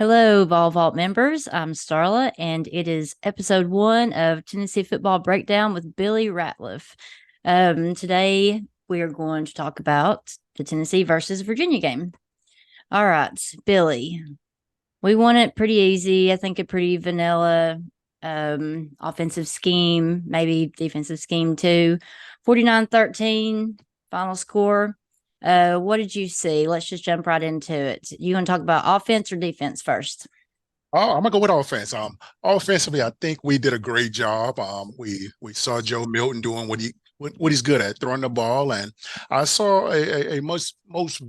Hello, Vol Vault members. I'm Starla, and it is episode 1 of Tennessee Football Breakdown with Billy Ratliff. Today, we are going to talk about the Tennessee versus Virginia game. All right, Billy, we won it pretty easy. I think a pretty vanilla offensive scheme, maybe defensive scheme too. 49-13 final score. What did you see? Let's just jump right into it. You want to talk about offense or defense first? Oh, I'm gonna go with offense. Offensively, I think we did a great job. We saw Joe Milton doing what he's good at, throwing the ball, and I saw a most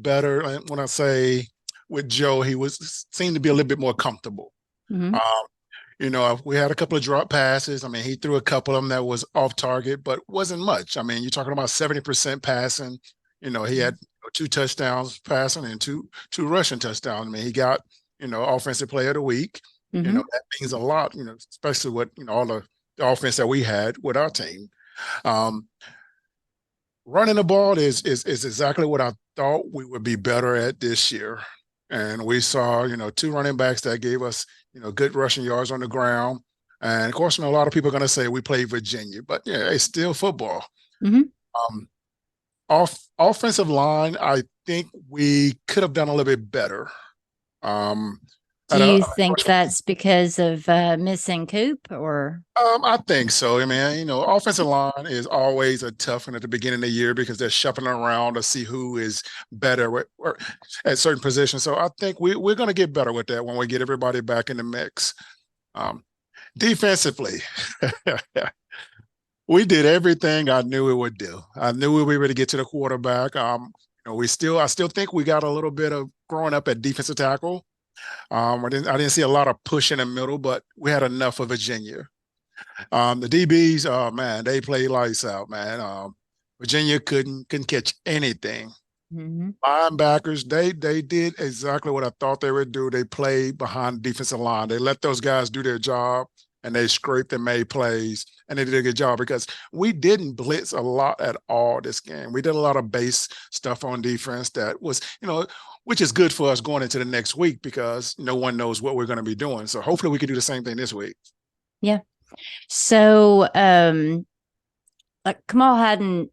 better. When I say with Joe, he was seemed to be a little bit more comfortable. Mm-hmm. Um, we had a couple of drop passes. I mean, he threw a couple of them that was off target, but wasn't much. I mean, you're talking about 70% passing. He had two touchdowns passing and two rushing touchdowns. I mean, he got offensive player of the week. Mm-hmm. That means a lot, especially with, all the offense that we had with our team. Um, Running the ball is exactly what I thought we would be better at this year. And we saw, two running backs that gave us, good rushing yards on the ground. And of course, a lot of people are going to say we played Virginia, but yeah, it's still football. Mm-hmm. Um, offensive line, I think we could have done a little bit better. Um, Do at a, you think that's because of missing Coop or? I think so. I mean, offensive line is always a tough one at the beginning of the year because they're shuffling around to see who is better at certain positions. So I think we're going to get better with that when we get everybody back in the mix. Um, Defensively, we did everything I knew we would do. I knew we were able to get to the quarterback. I still think we got a little bit of growing up at defensive tackle. I didn't see a lot of push in the middle, but we had enough of Virginia. The DBs, oh man, they played lights out, man. Virginia couldn't catch anything. Mm-hmm. Linebackers, they did exactly what I thought they would do. They played behind the defensive line. They let those guys do their job and they scraped and made plays and they did a good job because we didn't blitz a lot at all this game. We did a lot of base stuff on defense that was, which is good for us going into the next week because no one knows what we're going to be doing. So hopefully we can do the same thing this week. Yeah. So, like Kamal hadn't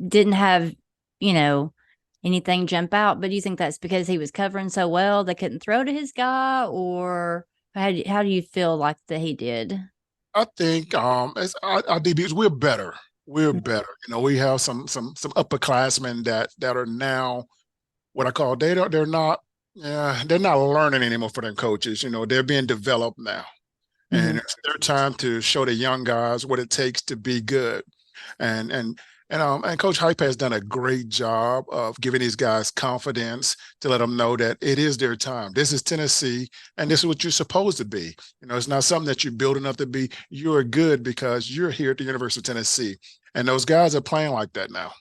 didn't have, you know, anything jump out, but do you think that's because he was covering so well they couldn't throw to his guy, or how do you feel like that he did? I think as our DBs, we're better. We're better. We have some upperclassmen that are now what I call they're not they're not learning anymore for their coaches. They're being developed now. Mm-hmm. And it's their time to show the young guys what it takes to be good. And and and Coach Hype has done a great job of giving these guys confidence to let them know that it is their time. This is Tennessee, and this is what you're supposed to be. It's not something that you're building up to be. You're good because you're here at the University of Tennessee, and those guys are playing like that now.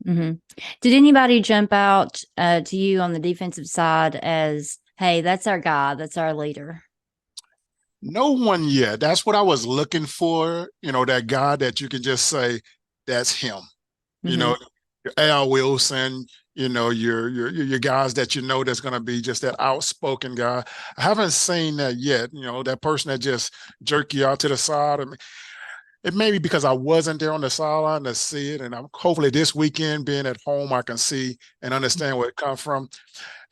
Mm-hmm. Did anybody jump out to you on the defensive side as, hey, that's our guy, that's our leader? No one yet. That's what I was looking for. That guy that you can just say, that's him. You Mm-hmm. know, your Al Wilson, your guys that that's going to be just that outspoken guy. I haven't seen that yet. That person that just jerk you out to the side. I mean, it may be because I wasn't there on the sideline to see it, and I'm hopefully this weekend being at home, I can see and understand where it comes from.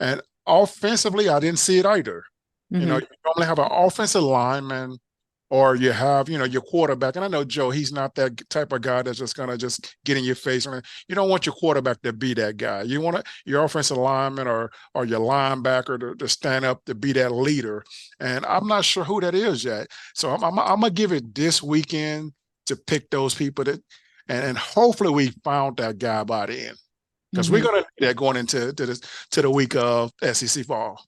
And offensively, I didn't see it either. Mm-hmm. You normally have an offensive lineman or you have, your quarterback. And I know Joe, he's not that type of guy that's just gonna just get in your face. You don't want your quarterback to be that guy. You want your offensive lineman or your linebacker to stand up to be that leader. And I'm not sure who that is yet. So I'm gonna give it this weekend to pick those people and hopefully we found that guy by the end. Because we're Mm-hmm. gonna need that going into to the week of SEC fall.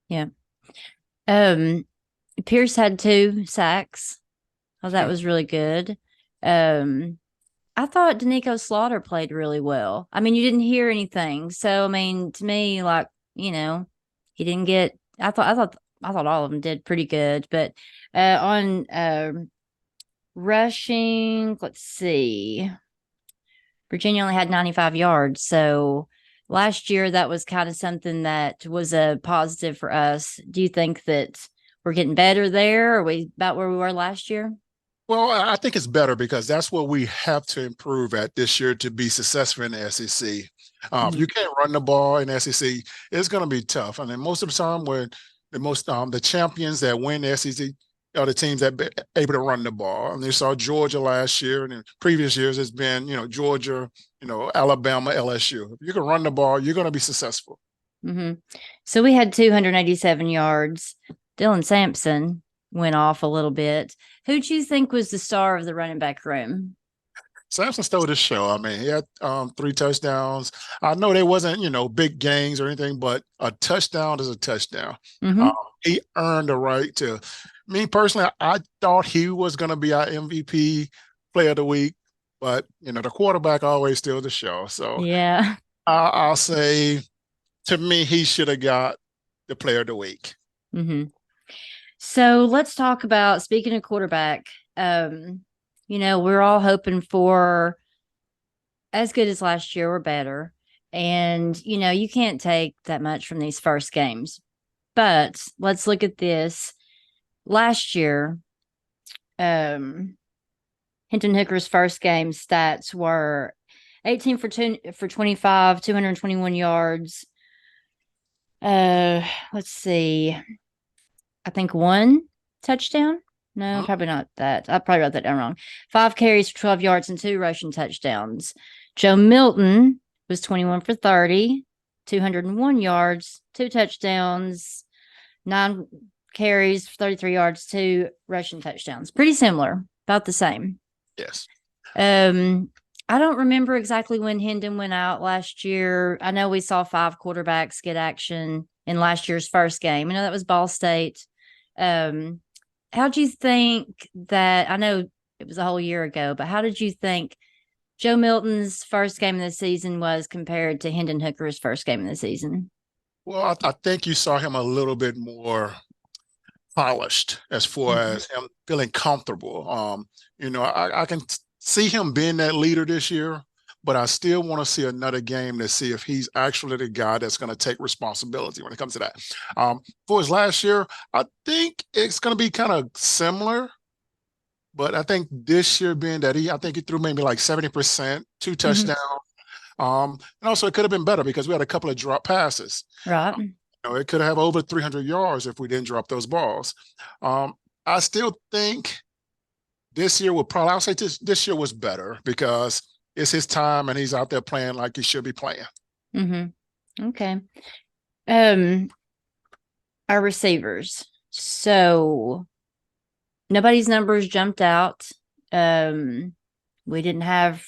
Yeah. Um, Pierce had 2 sacks. Oh, that Hmm. was really good. Um, I thought Danico Slaughter played really well. I mean, you didn't hear anything, so I mean, to me, like he didn't get. I thought all of them did pretty good, but on rushing, let's see, Virginia only had 95 yards, so last year that was kind of something that was a positive for us. Do you think that we're getting better there? Are we about where we were last year? Well, I think it's better because that's what we have to improve at this year to be successful in the SEC. If Mm-hmm. you can't run the ball in the SEC, it's going to be tough. I mean, most of the time, when the champions that win the SEC are the teams that be able to run the ball. And you saw Georgia last year, and in previous years, it's been Georgia, Alabama, LSU. If you can run the ball, you're going to be successful. Mm-hmm. So we had 287 yards. Dylan Sampson went off a little bit. Who do you think was the star of the running back room? Samson stole the show. I mean, he had 3 touchdowns. I know they wasn't, big gains or anything, but a touchdown is a touchdown. Um, Mm-hmm. he earned the right to. Me personally, I thought he was going to be our MVP player of the week, but the quarterback always steals the show. So Yeah. I'll say, to me, he should have got the player of the week. Mm-hmm. So let's talk about speaking of quarterback. We're all hoping for as good as last year or better. And, you can't take that much from these first games. But let's look at this. Last year, Hinton Hooker's first game stats were 18 for 25, 221 yards. Let's see. I think one touchdown. No, Mhm. probably not that. I probably wrote that down wrong. 5 carries for 12 yards and 2 rushing touchdowns. Joe Milton was 21 for 30, 201 yards, 2 touchdowns, 9 carries, 33 yards, 2 rushing touchdowns. Pretty similar, about the same. Yes. Um, I don't remember exactly when Hendon went out last year. I know we saw 5 quarterbacks get action in last year's first game. I know that was Ball State. Um, how do you think that? I know it was a whole year ago, but how did you think Joe Milton's first game of the season was compared to Hendon Hooker's first game of the season? Well, I think you saw him a little bit more polished as far Mm-hmm. as him feeling comfortable. I can see him being that leader this year, but I still want to see another game to see if he's actually the guy that's going to take responsibility when it comes to that. For his last year, I think it's going to be kind of similar. But I think this year being that I think he threw maybe like 70%, 2 touchdowns. Mm-hmm. And also it could have been better because we had a couple of drop passes. Right. It could have over 300 yards if we didn't drop those balls. Um, I still think this year will probably, I'll say this year was better because it's his time and he's out there playing like he should be playing. Mm-hmm. Okay. Um, our receivers. So nobody's numbers jumped out. We didn't have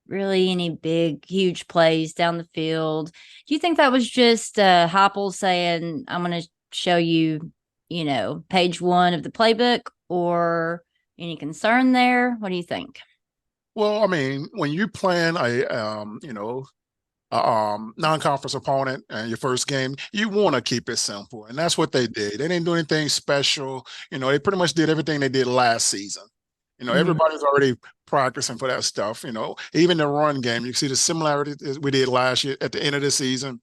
really any big, huge plays down the field. Do you think that was just Heupel saying, I'm going to show you, page one of the playbook, or any concern there? What do you think? Well, I mean, when you plan non-conference opponent and your first game, you want to keep it simple, and that's what they did. They didn't do anything special. They pretty much did everything they did last season. Mm-hmm. Everybody's already practicing for that stuff. Even the run game, you see the similarity we did last year at the end of the season.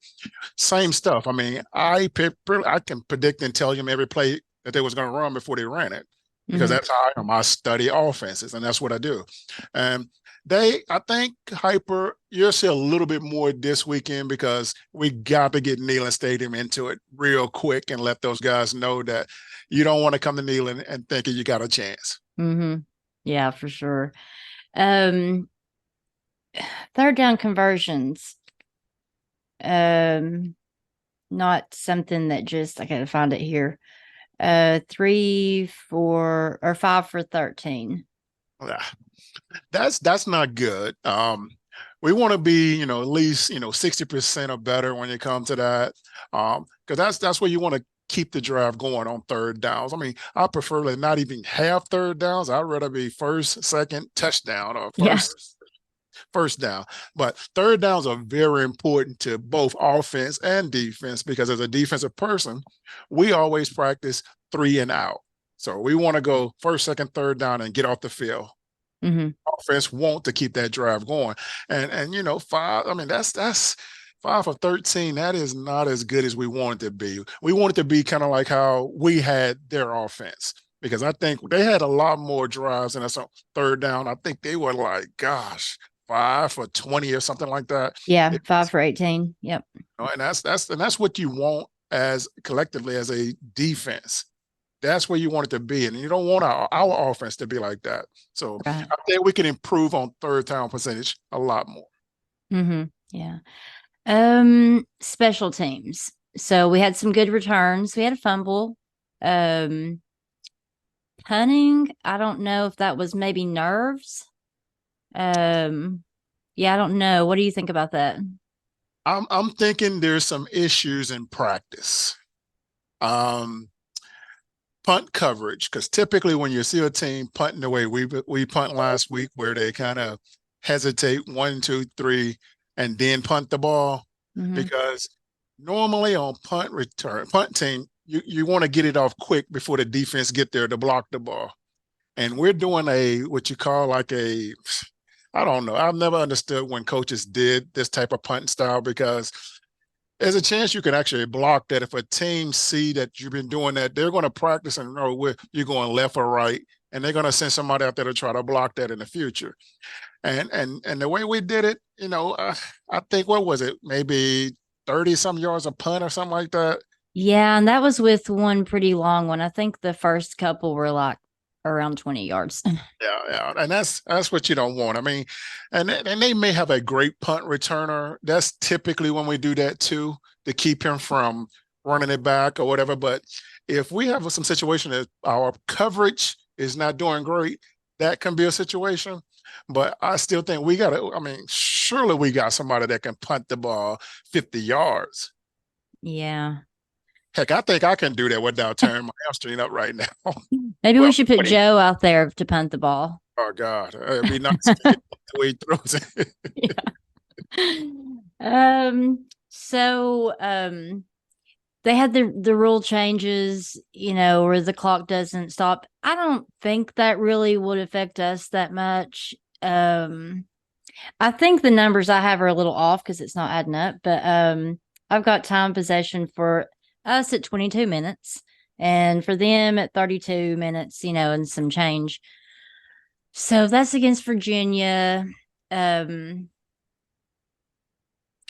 Same stuff. I mean, I can predict and tell them every play that they was going to run before they ran it because Mm-hmm. that's how I am. I study offenses, and that's what I do. And I think, Hyper, you'll see a little bit more this weekend because we got to get Neyland Stadium into it real quick and let those guys know that you don't want to come to Neyland and thinking you got a chance. Mm-hmm. Yeah, for sure. Um, third down conversions. Um, not something that just I gotta find it here. 3, 4, or 5 for 13. Ah, that's not good. We want to be, at least, 60% or better when you come to that. Because that's where you want to keep the drive going on third downs. I mean, I prefer like not even have third downs. I'd rather be first, second touchdown or Yeah. first down. But third downs are very important to both offense and defense because as a defensive person, we always practice 3 and out. So we want to go first, second, third down and get off the field. Mm-hmm. Offense want to keep that drive going. And 5, I mean, that's 5 for 13, that is not as good as we want it to be. We want it to be kind of like how we had their offense, because I think they had a lot more drives, and that's on third down. I think they were like, gosh, 5 for 20 or something like that. Yeah, It, 5 for 18. Yep. and that's what you want as collectively as a defense. That's where you want it to be, and you don't want our offense to be like that. So Right. I think we can improve on third down percentage a lot more. Mm-hmm. Yeah. Special teams. So we had some good returns. We had a fumble. Um, Punting, I don't know if that was maybe nerves. Um, yeah, I don't know. What do you think about that? I'm thinking there's some issues in practice. Um, Punt coverage, because typically when you see a team punting the way we punt last week, where they kind of hesitate 1, 2, 3, and then punt the ball, Mm-hmm. because normally on punt team, you want to get it off quick before the defense get there to block the ball. And we're doing a what you call like a, I don't know. I've never understood when coaches did this type of punt style, because there's a chance you can actually block that. If a team see that you've been doing that, they're going to practice and know where you're going left or right, and they're going to send somebody out there to try to block that in the future. And the way we did it, I think, what was it, maybe 30 some yards a punt or something like that. Yeah, and that was with one pretty long one. I think the first couple were like around 20 yards. Yeah, yeah, and that's what you don't want. I mean, and they may have a great punt returner. That's typically when we do that too, to keep him from running it back or whatever. But if we have some situation that our coverage is not doing great, that can be a situation. But I still think we got to. I mean, surely we got somebody that can punt the ball 50 yards. Yeah. Heck, I think I can do that without tearing my hamstring up right now. Maybe we Well, should put 20. Joe out there to punt the ball. Oh God, it'd be nice if he hit the way he throws it. So they had the rule changes, where the clock doesn't stop. I don't think that really would affect us that much. I think the numbers I have are a little off because it's not adding up, but I've got time possession for us at 22 minutes and for them at 32 minutes, and some change. So that's against Virginia. Um,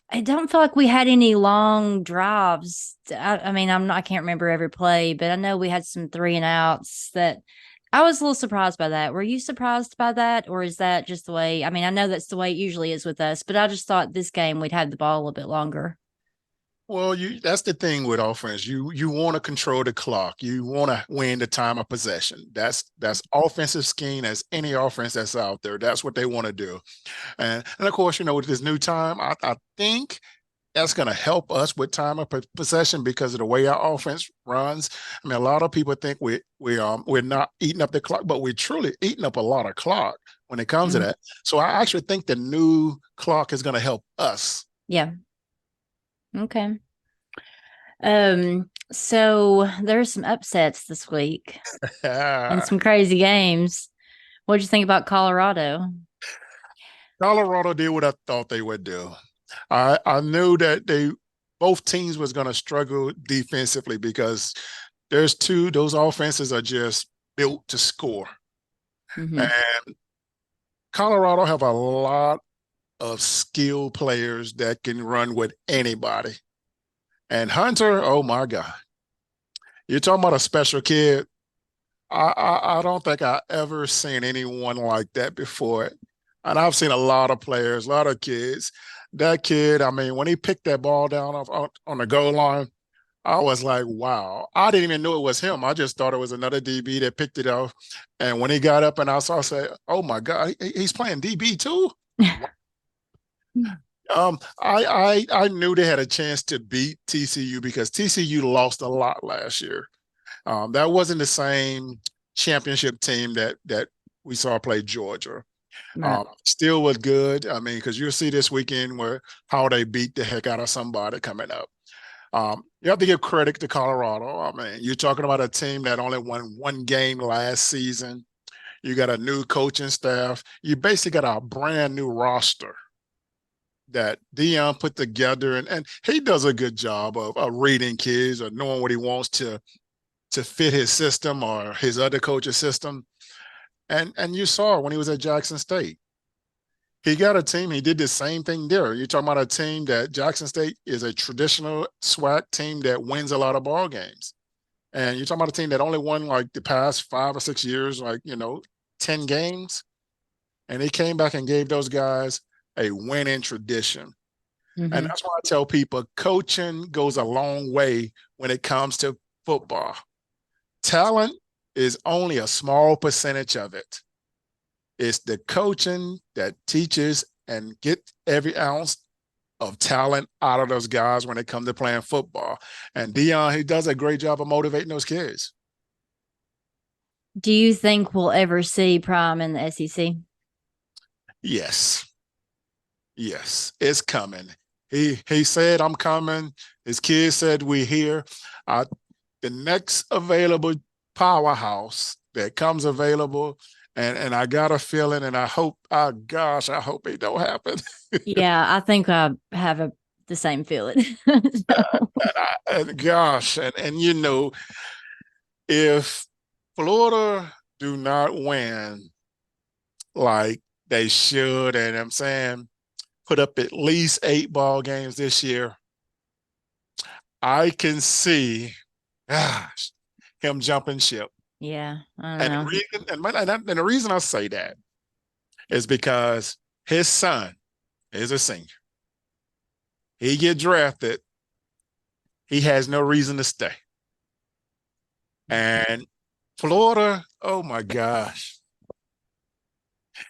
I don't feel like we had any long drives. I mean, I can't remember every play, but I know we had some 3 and outs that I was a little surprised by that. Were you surprised by that? Or is that just the way? I mean, I know that's the way it usually is with us, but I just thought this game we'd had the ball a little bit longer. Well, that's the thing with offense. You want to control the clock. You want to win the time of possession. That's offensive scheme as any offense that's out there. That's what they want to do. And of course, with this new time, I think that's going to help us with time of possession because of the way our offense runs. I mean, a lot of people think we're not eating up the clock, but we're truly eating up a lot of clock when it comes to Mhm. that. So I actually think the new clock is going to help us. Yeah. Okay. So there's some upsets this week and some crazy games. What'd you think about Colorado? Colorado did what I thought they would do. I knew that both teams was going to struggle defensively, because those offenses are just built to score. Mm-hmm. And Colorado have a lot of skilled players that can run with anybody. And Hunter, oh my God, you're talking about a special kid. I don't think I ever seen anyone like that before. And I've seen a lot of players, a lot of kids. That kid, I mean, when he picked that ball down on the goal line, I was like, wow. I didn't even know it was him. I just thought it was another DB that picked it off. And when he got up and I saw, I said, oh my God, he's playing DB too? I knew they had a chance to beat TCU because TCU lost a lot last year. That wasn't the same championship team that we saw play Georgia. Right. Still was good. I mean, because you'll see this weekend how they beat the heck out of somebody coming up. You have to give credit to Colorado. I mean, you're talking about a team that only won one game last season. You got a new coaching staff. You basically got a brand new roster. that Dion put together, and he does a good job of reading kids or knowing what he wants to fit his system or his other coach's system. And you saw when he was at Jackson State. He got a team. He did the same thing there. You're talking about a team that Jackson State is a traditional SWAC team that wins a lot of ball games. And you're talking about a team that only won like the past 5 or 6 years, like, 10 games. And he came back and gave those guys a winning tradition. And Mm-hmm. that's why I tell people coaching goes a long way when it comes to football. Talent is only a small percentage of it. It's the coaching that teaches and get every ounce of talent out of those guys when it comes to playing football. And Dion, he does a great job of motivating those kids. Do you think we'll ever see Prime in the SEC? Yes. Yes, it's coming. He said, I'm coming. His kids said, we're here. Uh, the next available powerhouse that comes available, and I got a feeling, and I hope, oh gosh, I hope it don't happen. Yeah, I think I have the same feeling. So, And gosh, and if Florida do not win like they should, and I'm saying put up at least 8 ball games this year, I can see, gosh, him jumping ship. yeah, I don't And know. the reason I say that is because his son is a senior. He get drafted, he has no reason to stay. And Florida, oh my gosh.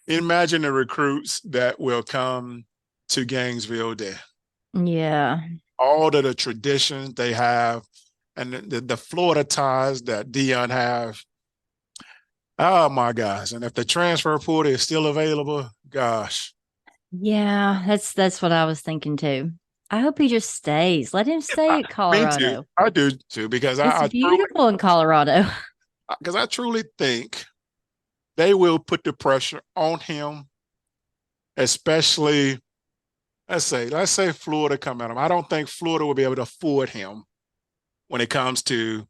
Imagine the recruits that will come to Gainesville there. Yeah. All of the traditions they have and the Florida ties that Dion have. Oh my gosh. And if the transfer portal is still available, gosh. Yeah, that's what I was thinking too. I hope he just stays. Let him stay at Me too. Colorado. I do too, because It's I truly beautiful in Colorado. think they will put the pressure on him, especially let's say Florida come at him. I don't think Florida will be able to afford him when it comes to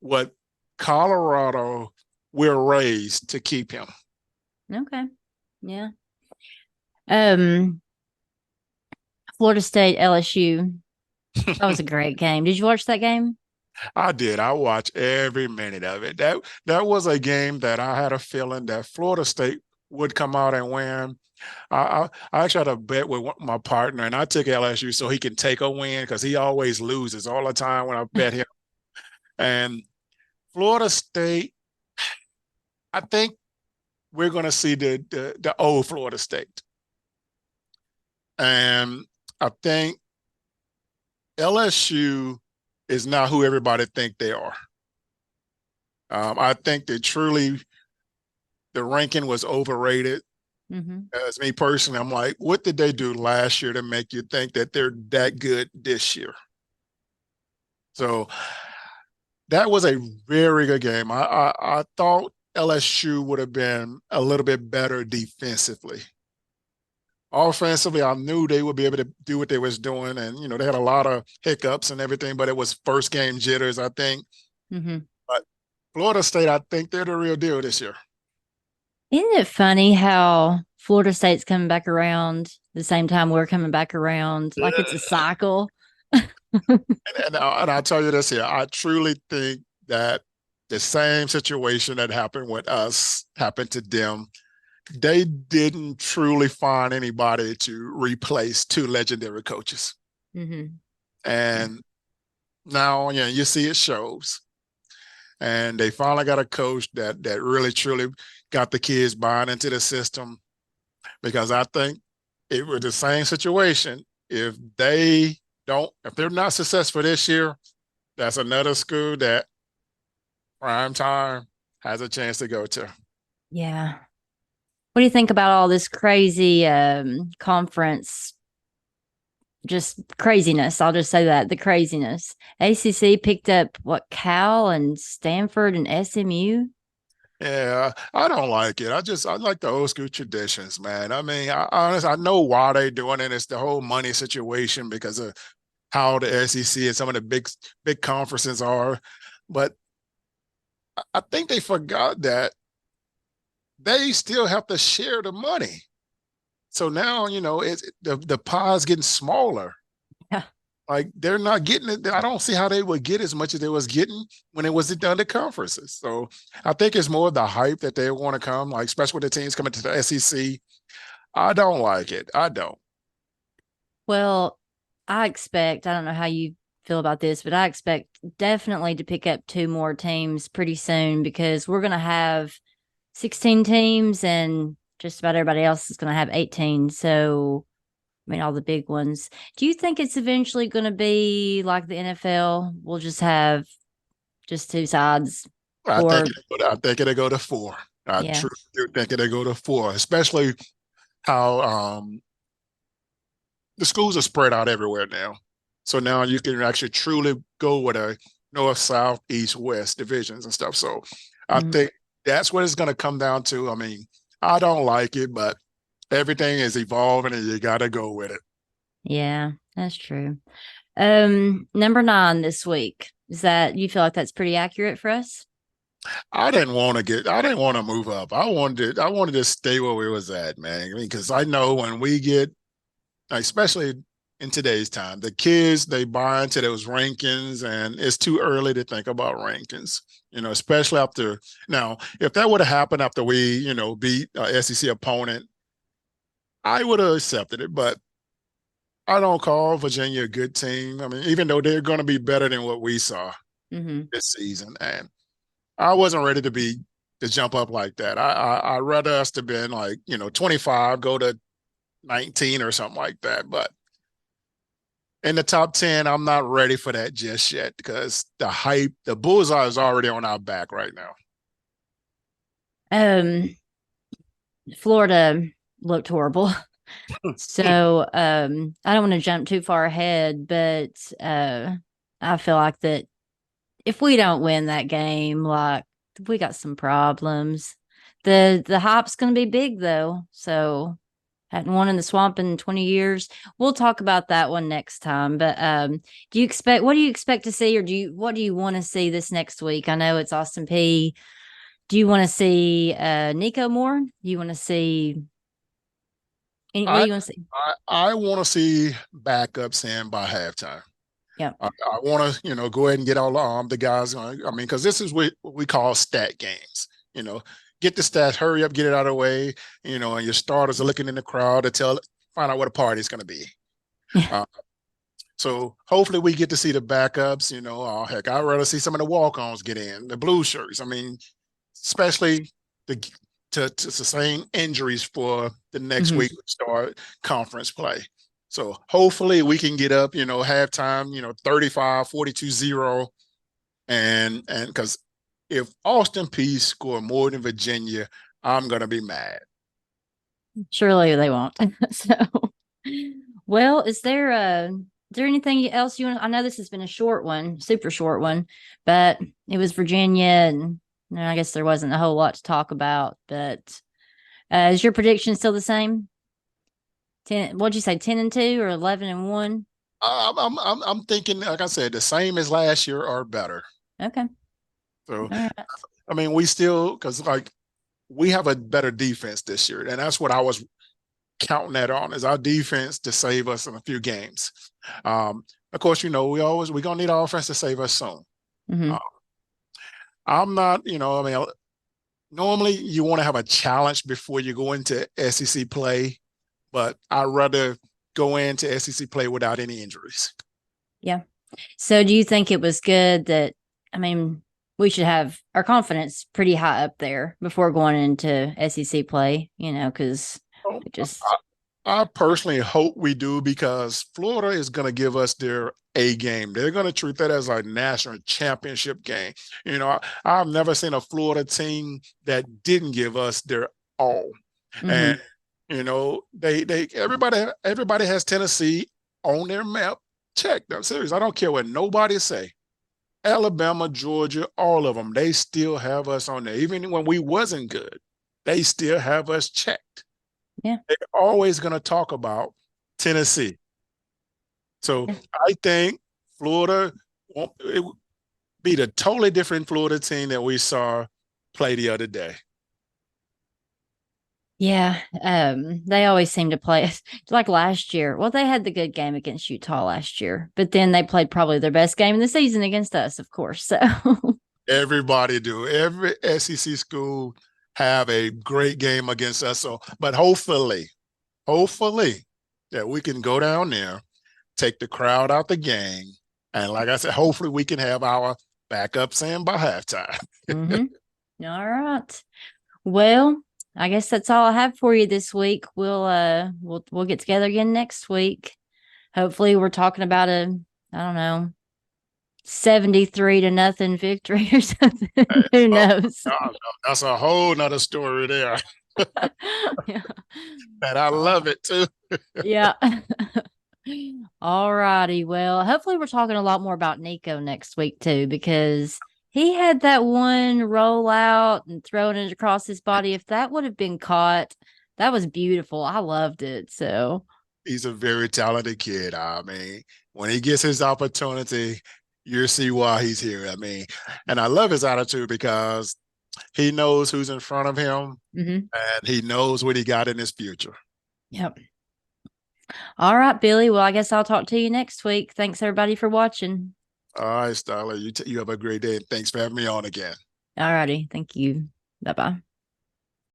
what Colorado will raise to keep him. Okay. Yeah. Um, Florida State LSU. That was a great game. Did you watch that game? I did. I watched every minute of it. That was a game that I had a feeling that Florida State would come out and win. I actually had a bet with my partner, and I took LSU so he can take a win because he always loses all the time when I bet him. And Florida State, I think we're going to see the old Florida State, and I think LSU is not who everybody think they are. I think that truly the ranking was overrated. Mm-hmm. As me personally, I'm like, what did they do last year to make you think that they're that good this year? So that was a very good game. I thought LSU would have been a little bit better defensively. Offensively, I knew they would be able to do what they was doing, and they had a lot of hiccups and everything, but it was first game jitters, I think. Mm-hmm. But Florida State, I think they're the real deal this year. Isn't it funny how Florida State's coming back around the same time we're coming back around? Like it's a cycle. And I'll tell you this here, I truly think that the same situation that happened with us happened to them. They didn't truly find anybody to replace two legendary coaches. Mm-hmm. And now, you see it shows. And they finally got a coach that really truly got the kids buying into the system, because I think it was the same situation. If they're not successful this year, that's another school that prime time has a chance to go to. Yeah. What do you think about all this crazy conference? Just craziness. I'll just say that the craziness. ACC picked up what Cal and Stanford and SMU. Yeah, I don't like it. I like the old school traditions, man. I mean, I know why they doing it. It's the whole money situation because of how the SEC and some of the big conferences are. But I think they forgot that they still have to share the money. So now, it's the pie's getting smaller. Yeah. Like they're not getting it. I don't see how they would get as much as they was getting when it was done the conferences. So I think it's more the hype that they want to come, like especially with the teams coming to the SEC. I don't like it. I don't. Well, I don't know how you feel about this, but I expect definitely to pick up two more teams pretty soon because we're going to have 16 teams and just about everybody else is going to have 18. So, I mean, all the big ones. Do you think it's eventually going to be like the NFL? We'll just have just two sides for, I think it'll go to four. I yeah. truly do think it'll go to four, especially how the schools are spread out everywhere now. So now you can actually truly go with a north, south, east, west divisions and stuff. So I Mhm. think that's what it's going to come down to. I mean, I don't like it, but everything is evolving and you got to go with it. Yeah, that's true. Number 9 this week. Is that you feel like that's pretty accurate for us? I didn't want to move up. I wanted to stay where we was at, man. I mean, because I know when we get, especially in today's time, the kids, they buy into those rankings and it's too early to think about rankings, especially after now, if that would have happened after we, beat a SEC opponent, I would have accepted it, but I don't call Virginia a good team. I mean, even though they're going to be better than what we saw Mm-hmm. this season, and I wasn't ready to jump up like that. I'd rather us to been like 25, go to 19 or something like that. But in the top 10, I'm not ready for that just yet because the hype, the bullseye is already on our back right now. Um, Florida looked horrible. So I don't want to jump too far ahead, but I feel like that if we don't win that game, like we got some problems. The hype's gonna be big though. So hadn't won in the swamp in 20 years. We'll talk about that one next time. But what do you expect to see or what do you want to see this next week? I know it's Austin P. Do you want to see Nico more? Do you want to see what do I you want to see? I want to see backups in by halftime. Yeah. I want to, go ahead and get all the guys. I mean, because this is what we call stat games. You know, get the stats, hurry up, get it out of the way. And your starters are looking in the crowd to find out what a party is going to be. Yeah. Uh, so hopefully we get to see the backups. Heck, I'd rather see some of the walk-ons get in, the blue shirts. I mean, especially the to sustain injuries for the next Mhm. week start conference play. So hopefully we can get up, halftime, 35, 42-0. And because if Austin Peay score more than Virginia, I'm gonna be mad. Surely they won't. So, well, is there anything else you want? I know this has been a short one, super short one, but it was Virginia, and I guess there wasn't a whole lot to talk about. But is your prediction still the same? 10? What'd you say? 10-2 or 11-1? I'm thinking, like I said, the same as last year or better. Okay, So all right. I mean, we still because like we have a better defense this year, and that's what I was counting that on is our defense to save us in a few games. Of course, we're gonna need our offense to save us soon. Mm-hmm. Uh, I'm not, I mean, normally you want to have a challenge before you go into SEC play, but I'd rather go into SEC play without any injuries. Yeah. So, do you think it was good that? I mean, we should have our confidence pretty high up there before going into SEC play. Because So, we just. I, I personally hope we do because Florida is going to give us their A game. They're going to treat that as a national championship game. I've never seen a Florida team that didn't give us their all. And Mm-hmm. they everybody has Tennessee on their map. Check them serious. I don't care what nobody say. Alabama, Georgia, all of them, they still have us on there. Even when we wasn't good, they still have us checked. Yeah. They're always going to talk about Tennessee. So Yeah. I think Florida won't it would be the totally different Florida team that we saw play the other day. Yeah, they always seem to play like last year. Well, they had the good game against Utah last year, but then they played probably their best game in the season against us, of course. So, Everybody do. Every SEC school have a great game against us. So, but hopefully that we can go down there, take the crowd out the game, and like I said, hopefully we can have our backup saying by halftime. hmm. All right. Well, I guess that's all I have for you this week. We'll get together again next week. Hopefully, we're talking about a I don't know 73-0 victory or something. Who Oh, knows? no, no, that's a whole nother story there. Yeah. And I love it too. Yeah. All righty. Well, hopefully we're talking a lot more about Nico next week too, because he had that one roll out and throwing it across his body. If that would have been caught, that was beautiful. I loved it. So He's a very talented kid. I mean, when he gets his opportunity, you see why he's here. I mean, and I love his attitude because he knows who's in front of him mhm. and he knows what he got in his future. Yep. All right, Billy. Well, I guess I'll talk to you next week. Thanks everybody for watching. All right, Starla, you have a great day. And thanks for having me on again. All righty. Thank you. Bye bye.